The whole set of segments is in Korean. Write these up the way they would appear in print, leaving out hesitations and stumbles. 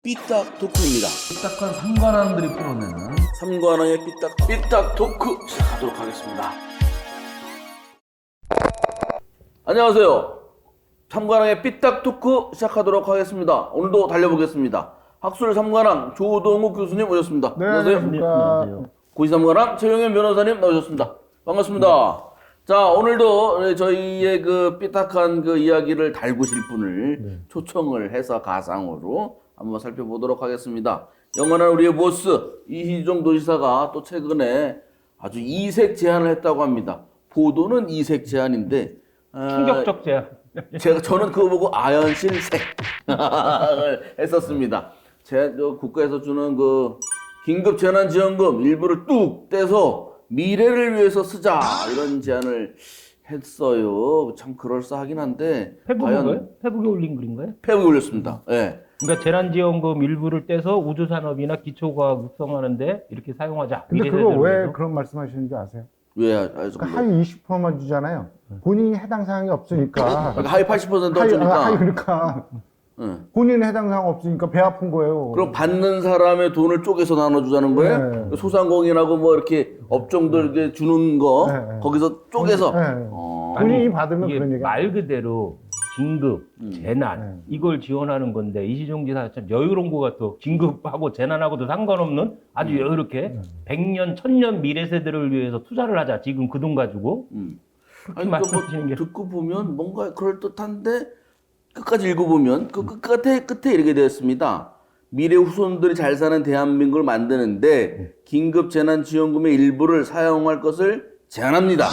삐딱 토크입니다. 삐딱한 상관왕들이 풀어내는 삼관왕의 삐딱 토크 시작하도록 하겠습니다. 안녕하세요. 삼관왕의 삐딱 토크 시작하도록 하겠습니다. 오늘도 달려보겠습니다. 학술 삼관왕 조동욱 교수님 오셨습니다. 네, 안녕하세요. 고시 삼관왕 최영현 변호사님 나오셨습니다. 반갑습니다. 자, 오늘도 저희의 그 삐딱한 그 이야기를 달구실 분을 초청을 해서 가상으로 한번 살펴보도록 하겠습니다. 영원한 우리의 보스 이희종 도지사가 또 최근에 아주 이색 제안을 했다고 합니다. 보도는 이색 제안인데 충격적 제안. 저는 그거 보고 아연실색 했었습니다. 국가에서 주는 그 긴급 재난지원금 일부를 뚝 떼서 미래를 위해서 쓰자 이런 제안을 했어요. 참 그럴싸하긴 한데 페북인가요? 페북에 올린 글인가요? 페북에 올렸습니다. 예. 그러니까 재난지원금 일부를 떼서 우주산업이나 기초과학 육성하는데 이렇게 사용하자. 근데 그거 미래세대를 왜 위해서. 그런 말씀하시는지 아세요? 왜 그러니까 하위 20%만 주잖아요. 본인이 해당 사항이 없으니까. 그러니까 하위 80% 하위, 주니까. 그러니까 예. 본인은 해당 사항 없으니까 배 아픈 거예요. 그럼 받는 사람의 돈을 쪼개서 나눠주자는 거예요? 네. 소상공인하고 뭐 이렇게 업종들에게 주는 거 네. 거기서 쪼개서. 네. 어. 본인이 받으면 이게 그런 얘기. 말 그대로 긴급, 재난 이걸 지원하는 건데 이시종 지사 참 여유로운 것 같아. 긴급하고 재난하고도 상관없는 아주 여유롭게 100년, 1000년 미래 세대를 위해서 투자를 하자. 지금 그 돈 가지고. 그렇게 아니, 말씀하시는 게. 듣고 보면 뭔가 그럴듯한데 끝까지 읽어보면 그 끝에 이렇게 되었습니다. 미래 후손들이 잘 사는 대한민국을 만드는데 긴급 재난지원금의 일부를 사용할 것을 제안합니다.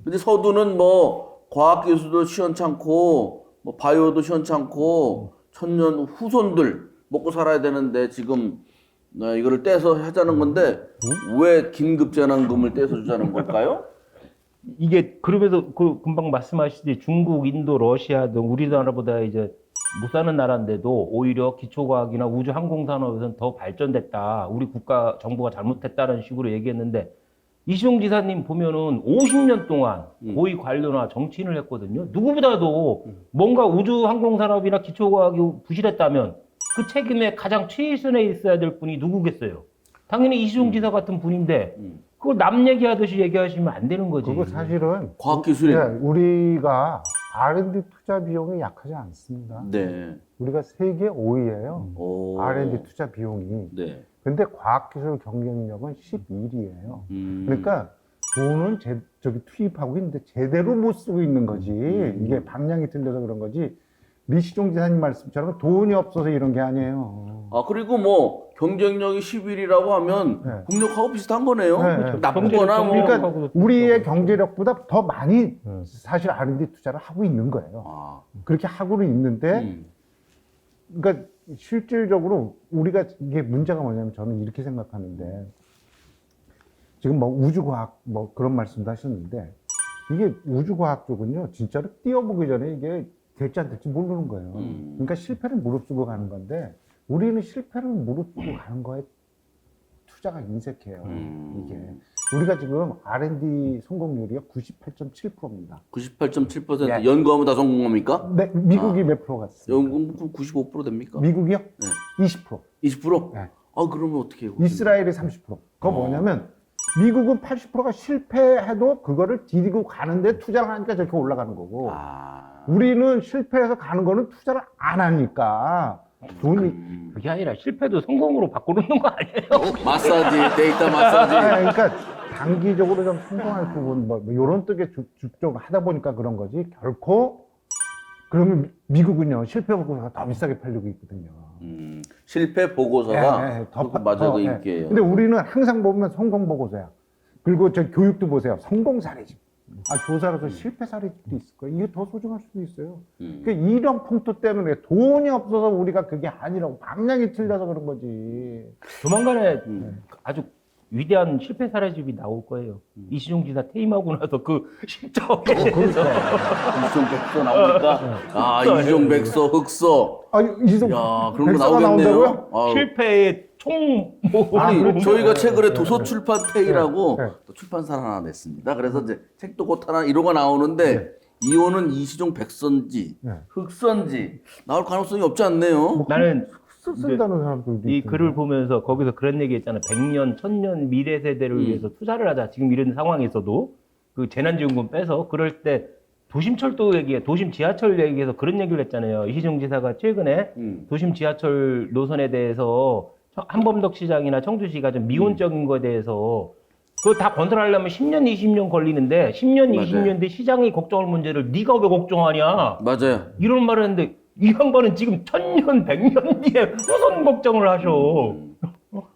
근데 서두는 뭐 과학기술도 시원찮고 뭐 바이오도 시원찮고 천년 후손들 먹고 살아야 되는데 지금 이거를 떼서 하자는 건데 왜 긴급 재난금을 떼서 주자는 걸까요? 이게 그러면서 그 금방 말씀하시듯이 중국, 인도, 러시아 등 우리나라보다 이제 못 사는 나라인데도 오히려 기초과학이나 우주 항공산업에서는 더 발전됐다. 우리 국가 정부가 잘못했다는 식으로 얘기했는데 이시종 지사님 보면은 50년 동안 고위 관료나 정치인을 했거든요. 누구보다도 뭔가 우주 항공산업이나 기초과학이 부실했다면 그 책임에 가장 최선에 있어야 될 분이 누구겠어요? 당연히 이시종 지사 같은 분인데 그걸 남 얘기하듯이 얘기하시면 안 되는 거지. 그거 사실은 과학기술이. 우리가 R&D 투자 비용이 약하지 않습니다. 네. 우리가 세계 5위예요. 오. R&D 투자 비용이. 네. 근데 과학기술 경쟁력은 11위예요. 음. 그러니까 돈은 투입하고 있는데 제대로 못 쓰고 있는 거지. 이게 방향이 틀려서 그런 거지. 리시종 지사님 말씀처럼 돈이 없어서 이런 게 아니에요. 아, 그리고 뭐 경쟁력이 10일이라고 하면 네. 국력하고 비슷한 거네요. 네. 나쁘거나 뭐. 그러니까 우리의 경제력보다 더 많이 사실 R&D 투자를 하고 있는 거예요. 아. 그렇게 하고는 있는데, 그러니까 실질적으로 우리가 이게 문제가 뭐냐면 저는 이렇게 생각하는데, 지금 뭐 우주과학 뭐 그런 말씀도 하셨는데, 이게 우주과학 쪽은요, 진짜로 뛰어보기 전에 이게 될지 안 될지 모르는 거예요. 그러니까 실패를 무릅쓰고 가는 건데, 우리는 실패를 무릅쓰고 가는 거에 투자가 인색해요. 이게. 우리가 지금 R&D 성공률이 98.7%입니다. 98.7% 네. 연구하면 다 성공합니까? 네, 미국이 몇 프로 같습니까? 연구는 95% 됩니까? 미국이요? 네. 20%. 20%? 네. 아, 그러면 어떻게 해요? 이스라엘이 30%. 그거 뭐냐면 미국은 80%가 실패해도 그거를 디디고 가는데 투자를 하니까 저렇게 올라가는 거고 아. 우리는 실패해서 가는 거는 투자를 안 하니까 돈이 그게 아니라 실패도 성공으로 바꿔놓는 거 아니에요? 마사지, 데이터 마사지. 그러니까 단기적으로 좀 성공할 부분 뭐 이런 쪽에 주쪽 하다 보니까 그런 거지 결코 그러면 미국은요 실패 보고서가 더 비싸게 팔리고 있거든요. 실패 보고서가 맞아도 예. 인기예요. 근데 우리는 항상 보면 성공 보고서야. 그리고 저 교육도 보세요. 성공 사례집. 교사라서 실패 사례집도 있을 거예요. 이게 더 소중할 수도 있어요. 그러니까 이런 풍토 때문에 돈이 없어서 우리가 그게 아니라고 방향이 틀려서 그런 거지. 조만간에 아주 위대한 실패 사례집이 나올 거예요. 이시종 지사 퇴임하고 나서 그 실적에 대해서 이종백서 나오니까 아 이종백서 흑서 이종 야 그런 거 백서가 나오겠네요. 나온다고요? 아, 실패의 아니 그렇죠. 저희가 최근에 도서출판페이라고 네. 또 출판사를 하나 냈습니다. 그래서 이제 책도 곧 하나 이런 거 나오는데 이호는 이시종 백선지 네. 흑선지 나올 가능성이 없지 않네요. 나는 쓴다는 사람들도 이 있던데. 글을 보면서 거기서 그런 얘기 했잖아요. 100년, 1000년 미래 세대를 위해서 투자를 하자. 지금 이런 상황에서도 그 재난지원금 빼서 그럴 때 도심철도 얘기에 도심 지하철 얘기해서 그런 얘기를 했잖아요. 이시정 지사가 최근에 도심 지하철 노선에 대해서 한범덕 시장이나 청주시가 좀 미온적인 거에 대해서 그거 다 건설하려면 10년, 20년 걸리는데 10년, 맞아요. 20년 뒤 시장이 걱정할 문제를 네가 왜 걱정하냐? 맞아요. 이런 말을 했는데 이 양반은 지금 1000년, 100년 뒤에 무슨 걱정을 하셔.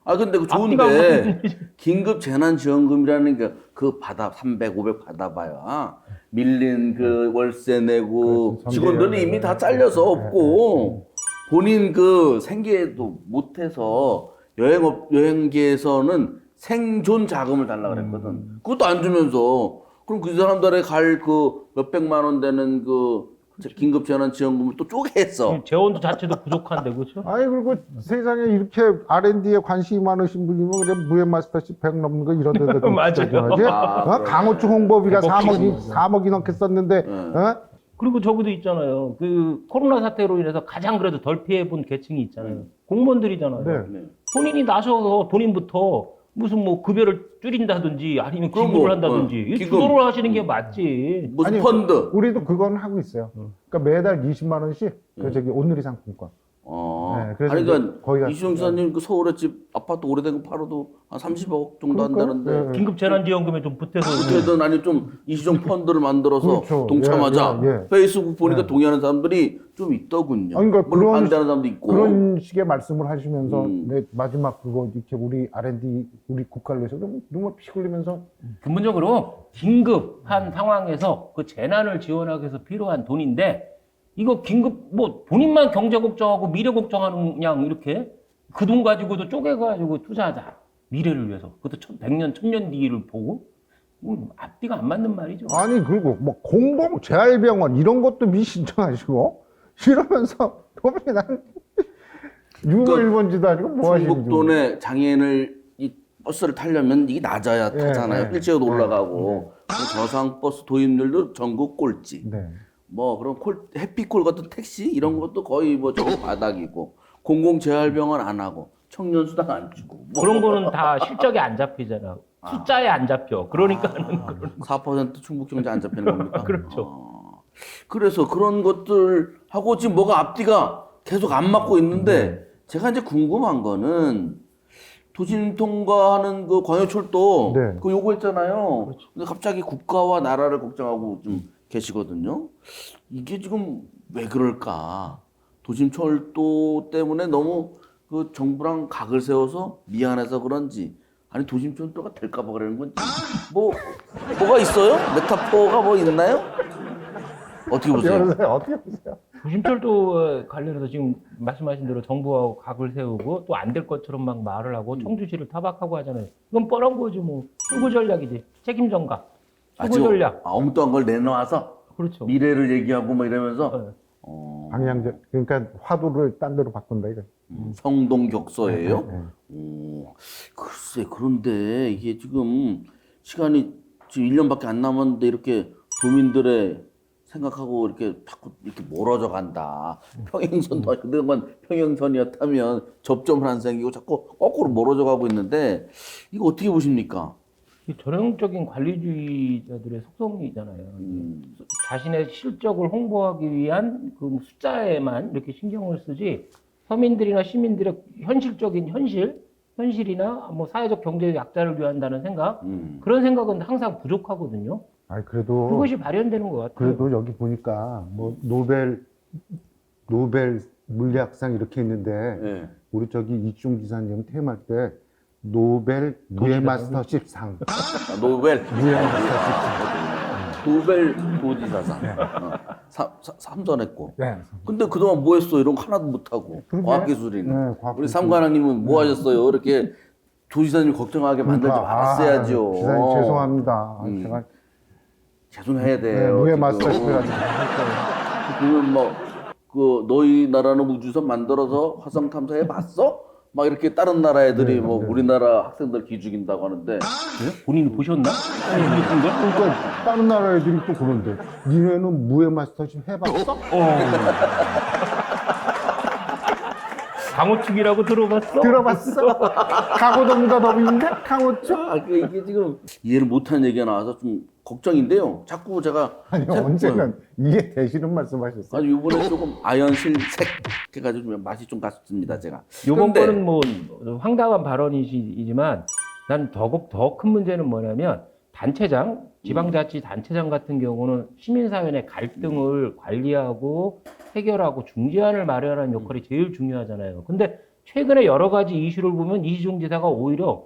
아 근데 그 앞뒤가 좋은데 긴급 재난지원금이라는 게 그 받아 300, 500 받아봐야 밀린 그 월세 내고 그렇죠. 직원들은 이미 다 잘려서 없고 본인 그 생계도 못해서 여행계에서는 생존 자금을 달라 그랬거든. 그것도 안 주면서 그럼 그 사람들의 갈 그 몇백만 원 되는 그 긴급 재난지원금을 또 쪼개했어. 재원도 자체도 부족한데 그렇죠? 아니 그리고 세상에 이렇게 R&D에 관심이 많으신 분이면 그냥 무예 마스터십 100 넘는 거 이런 데다 좀 맞아요. 투자해야지. 강호충 홍보비가 4억이 넘게 썼는데 어? 그리고 저기도 있잖아요. 그 코로나 사태로 인해서 가장 그래도 덜 피해본 계층이 있잖아요. 공무원들이잖아요. 네. 본인이 나서서 본인부터 무슨 뭐 급여를 줄인다든지 아니면 그럼 기부를 뭐, 한다든지 이 기금. 주도를 하시는 게 맞지. 무슨 아니, 펀드. 우리도 그건 하고 있어요. 그러니까 매달 20만 원씩 그 저기 온누리 상품권. 네, 그래서 아니 이제 그러니까 거기 가서 이시영 지사님 그 서울에 집 아파트 오래된 거 팔아도 한 30억 정도 그러니까요. 한다는데 네. 긴급 재난지원금에 좀 보태서 어떻게든 아니 좀 이시정 펀드를 만들어서 그렇죠. 동참하자. 예, 예. 페이스북 보니까 동의하는 사람들이 좀 있더군요. 아니, 그러니까 물론 그런 반대하는 사람도 있고. 그런 식의 말씀을 하시면서 내 마지막 그거 이렇게 우리 R&D 우리 국가를 위해서 정말 피 흘리면서 근본적으로 긴급한 상황에서 그 재난을 지원하기 위해서 필요한 돈인데 이거 긴급 뭐 본인만 경제 걱정하고 미래 걱정하는 그냥 이렇게 그 돈 가지고도 쪼개가지고 투자하자 미래를 위해서 그것도 100년 1000년 뒤를 보고 앞뒤가 안 맞는 말이죠. 아니 그리고 뭐 공공 재활병원 이런 것도 미신청하시고 이러면서 도대체 난 6월 1번지도 아니고 뭐 하시는지 충북도내 장애인을 이 버스를 타려면 이게 낮아야 타잖아요. 휠체어도 올라가고 저상버스 도입률도 전국 꼴찌. 네. 뭐 그럼 해피콜 같은 택시 이런 것도 거의 뭐 저기 바닥이고 공공재활병원 안 하고 청년수당 안 주고 뭐 그런 거는 다 실적에 안 잡히잖아. 숫자에 안 잡혀. 그러니까는 4% 충북 경제 안 잡히는 겁니까? 그렇죠. 그래서 그런 것들 하고 지금 뭐가 앞뒤가 계속 안 맞고 있는데 제가 이제 궁금한 거는 도심 통과하는 그 광역철도 네. 그 요구했잖아요. 근데 갑자기 국가와 나라를 걱정하고 좀 계시거든요. 이게 지금 왜 그럴까? 도심철도 때문에 너무 그 정부랑 각을 세워서 미안해서 그런지 아니 도심철도가 될까 봐 그러는 건지 뭐가 있어요? 메타포가 뭐 있나요? 어떻게 보세요? 어떻게 보세요? 도심철도 관련해서 지금 말씀하신 대로 정부하고 각을 세우고 또 안 될 것처럼 막 말을 하고 청주시를 타박하고 하잖아요. 이건 뻔한 거지 뭐. 수구 전략이지. 책임 전가. 수구 전략. 엉뚱한 걸 내놔서 그렇죠. 미래를 얘기하고 뭐 이러면서 방향제 그러니까 화두를 딴 데로 바꾼다 이거. 성동격서예요? 네. 글쎄 그런데 이게 지금 시간이 지금 1년밖에 안 남았는데 이렇게 도민들의 생각하고 이렇게 자꾸 이렇게 멀어져 간다. 평행선도 그런 건 평행선이었다면 접점을 안 생기고 자꾸 거꾸로 멀어져 가고 있는데 이거 어떻게 보십니까? 이 전형적인 관리주의자들의 속성이잖아요. 자신의 실적을 홍보하기 위한 그 숫자에만 이렇게 신경을 쓰지 서민들이나 시민들의 현실적인 현실이나 뭐 사회적 경제적 약자를 위한다는 생각 그런 생각은 항상 부족하거든요. 아니 그래도 그것이 발현되는 것 같아요. 그래도 여기 보니까 뭐 노벨 물리학상 이렇게 있는데 네. 우리 저기 이충 지사님 퇴임할 때 노벨 무예마스터십 상 노벨 무예마스터십 노벨 도지사상 삼선했고. 네. 근데 그동안 뭐 했어? 이런 거 하나도 못하고. 그러게. 과학기술이는. 네, 우리 과학기술. 삼관왕님은 뭐 하셨어요? 이렇게 도지사님 걱정하게 만들지 말았어야죠. 지사님 죄송합니다. 제가 죄송해야 네, 돼요. 무예마스터십이라는 그러면 뭐, 너희 나라는 우주선 만들어서 화성 탐사해 봤어? 막 이렇게 다른 나라 애들이 뭐 우리나라 학생들 기죽인다고 하는데. 본인이 보셨나? 그러니까 다른 나라 애들이 또 그런데 니네는 무예마스터십 해봤어? 강호축이라고 들어봤어? 들어봤어? 강호동보다 더 있는데? 강호축? 이게 지금 이해를 못한 얘기가 나와서 좀 걱정인데요. 자꾸 제가 아니, 언제는 이해되시는 말씀하셨어요? 아주 이번에 조금 아연실색 해가지고 좀 맛이 좀 갔습니다, 제가. 요번 그런데 거는 뭐 황당한 발언이지만 난 더 큰 문제는 뭐냐면 단체장, 지방자치 단체장 같은 경우는 시민사회 내 갈등을 관리하고 해결하고 중재안을 마련하는 역할이 제일 중요하잖아요. 근데 최근에 여러 가지 이슈를 보면 이시종 지사가 오히려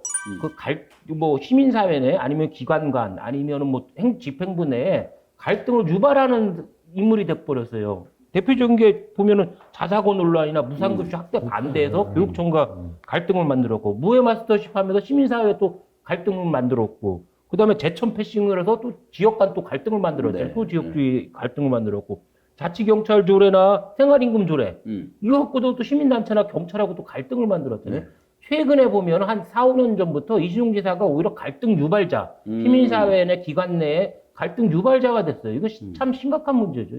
뭐 시민사회 내 아니면 기관 간 아니면은 뭐 집행부 내에 갈등을 유발하는 인물이 돼버렸어요. 대표적인 게 보면은 자사고 논란이나 무상급식 학대 반대에서 교육청과 갈등을 만들었고 무해 마스터십 하면서 시민사회 또 갈등을 만들었고 그다음에 제천 패싱을 해서 또 지역 간 또 갈등을 만들었잖아요. 네. 또 지역주의 갈등을 만들었고 자치경찰 조례나 생활임금 조례 이거 갖고도 또 시민단체나 경찰하고 또 갈등을 만들었잖아요. 최근에 보면 한 4, 5년 전부터 이시종 지사가 오히려 갈등 유발자, 시민사회 내 기관 내에 갈등 유발자가 됐어요. 이거 참 심각한 문제죠.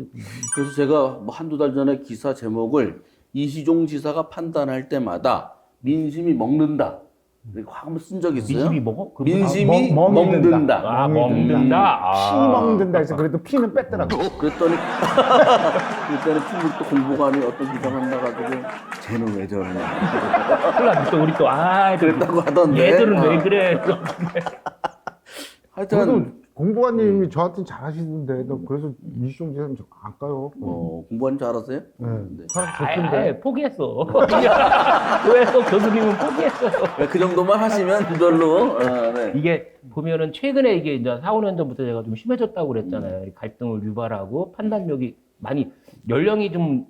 그래서 제가 뭐 한두 달 전에 기사 제목을 이시종 지사가 판단할 때마다 민심이 먹는다. 이렇게 확 한번 쓴 적이 있어요. 민심이 먹어? 민심이 멍이 먹는다. 아, 먹는다. 피 먹는다 해서 그래도 피는 뺐더라고. 그랬더니 그랬더니 충북도 공보관이 어떤 기사가 나가지고 쟤는 왜 저러냐 큰일 났네. 또 우리 또 그랬다고 하던데. 얘들은 왜 그래? 하여튼 그래도 공보관님이 저한테는 잘하시는데, 그래서 이시종 지사님 안 까요. 공부하는 줄 알았어요? 네. 네. 사람 좋던데. 아예 포기했어. 왜 또 교수님은 포기했어? 그 정도만 하시면 별로. 네. 이게 보면은 최근에 이게 이제 4, 5년 전부터 제가 좀 심해졌다고 그랬잖아요. 갈등을 유발하고 판단력이 많이 연령이 좀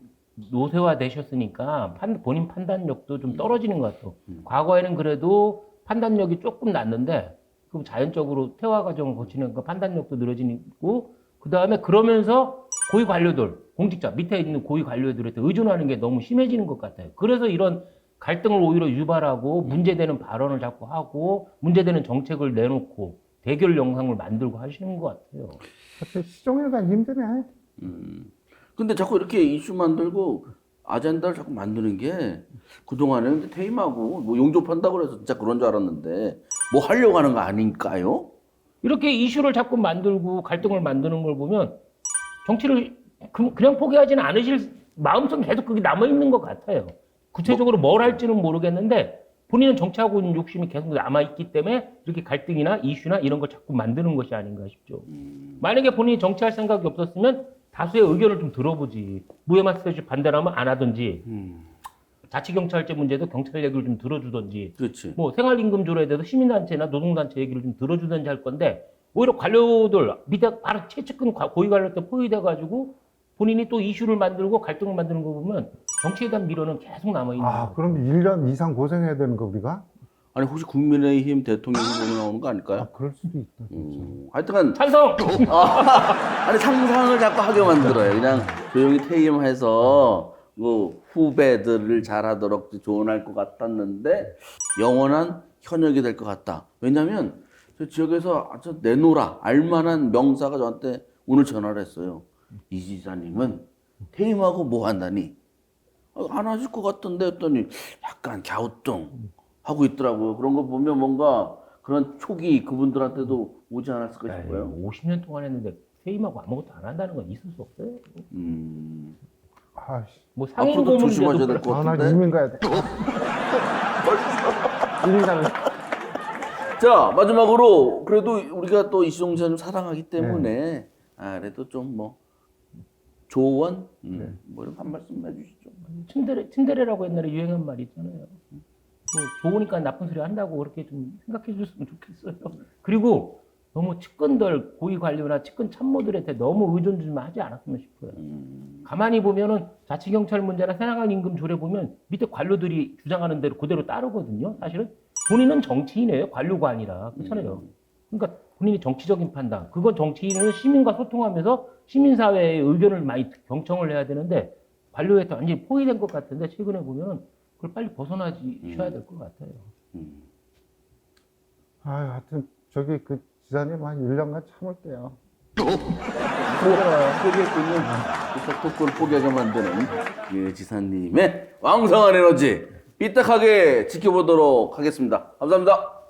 노쇠화 되셨으니까 본인 판단력도 좀 떨어지는 것 같아요. 과거에는 그래도 판단력이 조금 났는데 그럼 자연적으로 퇴화 과정을 거치니까 판단력도 늘어지고 그 다음에 그러면서 고위 관료들, 공직자 밑에 있는 고위 관료들한테 의존하는 게 너무 심해지는 것 같아요. 그래서 이런 갈등을 오히려 유발하고 문제되는 발언을 자꾸 하고 문제되는 정책을 내놓고 대결 영상을 만들고 하시는 것 같아요. 하여튼 시종일관 힘드네. 근데 자꾸 이렇게 이슈 만들고 아젠다를 자꾸 만드는 게 그동안에 퇴임하고 뭐 용접한다고 그래서 진짜 그런 줄 알았는데 뭐 하려고 하는 거 아닌가요? 이렇게 이슈를 자꾸 만들고 갈등을 만드는 걸 보면 정치를 그냥 포기하지는 않으실 마음속에 계속 그게 남아있는 것 같아요. 구체적으로 뭘 할지는 모르겠는데 본인은 정치하고 있는 욕심이 계속 남아있기 때문에 이렇게 갈등이나 이슈나 이런 걸 자꾸 만드는 것이 아닌가 싶죠. 만약에 본인이 정치할 생각이 없었으면 다수의 의견을 좀 들어보지. 무해마스터십 반대라면 안 하든지 자치경찰제 문제도 경찰 얘기를 좀 들어주든지 그렇지. 뭐 생활임금 조례에 대해서 시민단체나 노동단체 얘기를 좀 들어주든지 할 건데 오히려 관료들 밑에 바로 최측근 고위 관료 때 포위돼가지고 본인이 또 이슈를 만들고 갈등을 만드는 거 보면 정치에 대한 미련은 계속 남아있는 거예요. 그럼 1년 이상 고생해야 되는 거, 우리가? 아니 혹시 국민의힘 대통령 후보로 나오는 거 아닐까요? 그럴 수도 있다. 하여튼간 찬성! 아니 상상을 자꾸 하게 만들어요. 그냥 조용히 퇴임해서 뭐 후배들을 잘하도록 조언할 것 같았는데 영원한 현역이 될 것 같다. 왜냐하면 저 지역에서 아주 내놓으라 알만한 명사가 저한테 오늘 전화를 했어요. 이 지사님은 퇴임하고 뭐 한다니? 안 하실 것 같던데 했더니 약간 갸우뚱 하고 있더라고요. 그런 거 보면 뭔가 그런 촉이 그분들한테도 오지 않았을까 싶어요. 50년 동안 했는데 퇴임하고 아무것도 안 한다는 건 있을 수 없어요. 뭐 상임 앞으로도 고문제도 조심하셔야 될 것 나 같은데. 이민 가야 돼. 이민 가면. 자 마지막으로 그래도 우리가 또 이시종 지사님 사랑하기 때문에 그래도 좀 뭐 조언 뭐 이런 한 말씀 해주시죠. 츤데레라고 옛날에 유행한 말이 있잖아요. 뭐 좋으니까 나쁜 소리 한다고 그렇게 좀 생각해 줬으면 좋겠어요. 그리고 너무 측근들, 고위 관료나 측근 참모들한테 너무 의존 좀 하지 않았으면 싶어요. 가만히 보면은 자치경찰 문제나 생활임금 조례 보면 밑에 관료들이 주장하는 대로 그대로 따르거든요. 사실은 본인은 정치인이에요. 관료가 아니라. 그렇잖아요. 그러니까 본인이 정치적인 판단. 그건 정치인은 시민과 소통하면서 시민사회의 의견을 많이 경청을 해야 되는데 관료한테 완전히 포위된 것 같은데 최근에 보면 그걸 빨리 벗어나셔야 될 것 같아요. 하여튼 저기 그 지사님 한 1년간 참을게요. 포기했군요. 토크를 포기하게 만드는 예, 지사님의 왕성한 에너지 삐딱하게 지켜보도록 하겠습니다. 감사합니다.